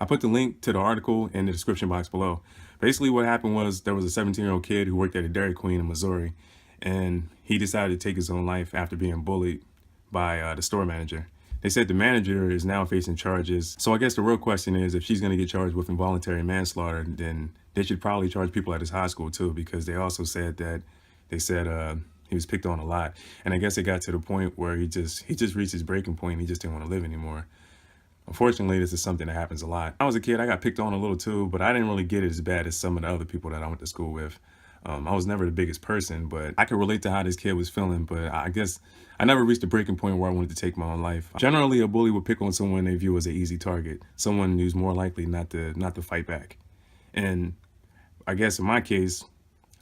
I put the link to the article in the description box below. Basically what happened was there was a 17-year-old kid who worked at a Dairy Queen in Missouri, and he decided to take his own life after being bullied by the store manager. They said the manager is now facing charges. So I guess the real question is, if she's going to get charged with involuntary manslaughter, then they should probably charge people at his high school too, because they also said that he was picked on a lot. And I guess it got to the point where he just reached his breaking point. He just didn't want to live anymore. Unfortunately, this is something that happens a lot. When I was a kid, I got picked on a little too, but I didn't really get it as bad as some of the other people that I went to school with. I was never the biggest person, but I could relate to how this kid was feeling. But I guess I never reached a breaking point where I wanted to take my own life. Generally, a bully would pick on someone they view as an easy target, someone who's more likely not to fight back. And I guess in my case,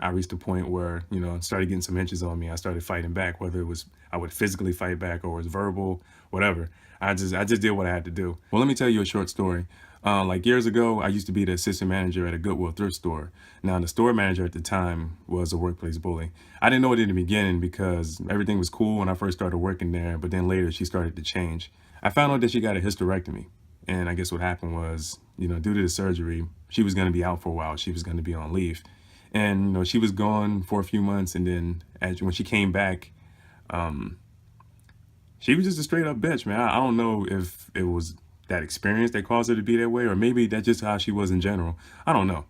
I reached a point where, started getting some inches on me. I started fighting back, whether it was I would physically fight back or it was verbal, whatever. I just did what I had to do. Well, let me tell you a short story. Like years ago, I used to be the assistant manager at a Goodwill thrift store. Now, the store manager at the time was a workplace bully. I didn't know it in the beginning because everything was cool when I first started working there, but then later she started to change. I found out that she got a hysterectomy. And I guess what happened was, due to the surgery, she was going to be out for a while. She was going to be on leave. And, she was gone for a few months. And then when she came back, she was just a straight up bitch, man. I don't know if it was that experience that caused her to be that way, or maybe that's just how she was in general. I don't know.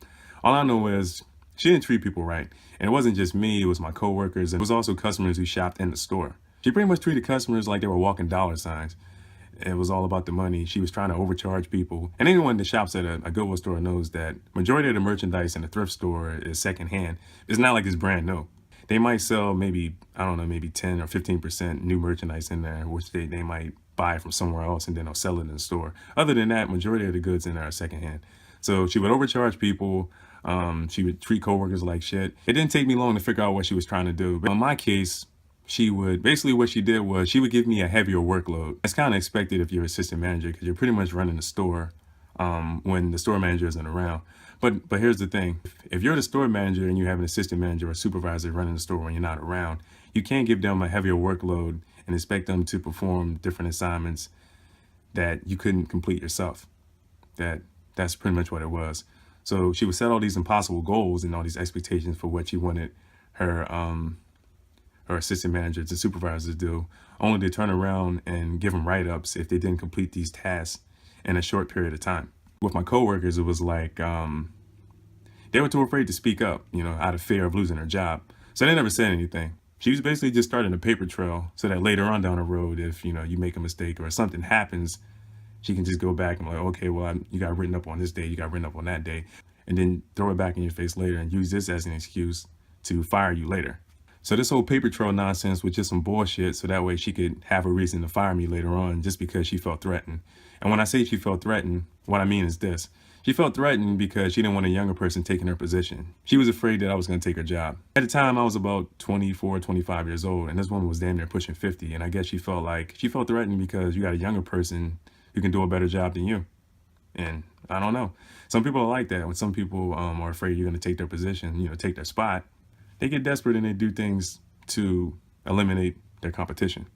All I know is she didn't treat people right. And it wasn't just me, it was my coworkers, and it was also customers who shopped in the store. She pretty much treated customers like they were walking dollar signs. It was all about the money. She was trying to overcharge people. And anyone that shops at a Goodwill store knows that majority of the merchandise in a thrift store is secondhand. It's not like it's brand new. They might sell maybe 10 or 15% new merchandise in there, which they might buy from somewhere else and then they'll sell it in the store. Other than that, majority of the goods in there are secondhand. So she would overcharge people. She would treat coworkers like shit. It didn't take me long to figure out what she was trying to do. But in my case, basically what she did was she would give me a heavier workload. It's kind of expected if you're assistant manager because you're pretty much running the store when the store manager isn't around. But here's the thing. If you're the store manager and you have an assistant manager or supervisor running the store when you're not around, you can't give them a heavier workload and expect them to perform different assignments that you couldn't complete yourself. That's pretty much what it was. So she would set all these impossible goals and all these expectations for what she wanted her assistant manager to supervisor to do, only to turn around and give them write-ups if they didn't complete these tasks in a short period of time. With my coworkers, it was like they were too afraid to speak up, out of fear of losing their job. So they never said anything. She was basically just starting a paper trail so that later on down the road, if, you make a mistake or something happens, she can just go back and be like, okay, well, you got written up on this day, you got written up on that day, and then throw it back in your face later and use this as an excuse to fire you later. So this whole paper trail nonsense was just some bullshit, so that way she could have a reason to fire me later on just because she felt threatened. And when I say she felt threatened, what I mean is this. She felt threatened because she didn't want a younger person taking her position. She was afraid that I was going to take her job. At the time, I was about 24, 25 years old, and this woman was damn near pushing 50. And I guess she felt threatened because you got a younger person who can do a better job than you. And I don't know. Some people are like that. When some people are afraid you're going to take their position, take their spot, they get desperate and they do things to eliminate their competition.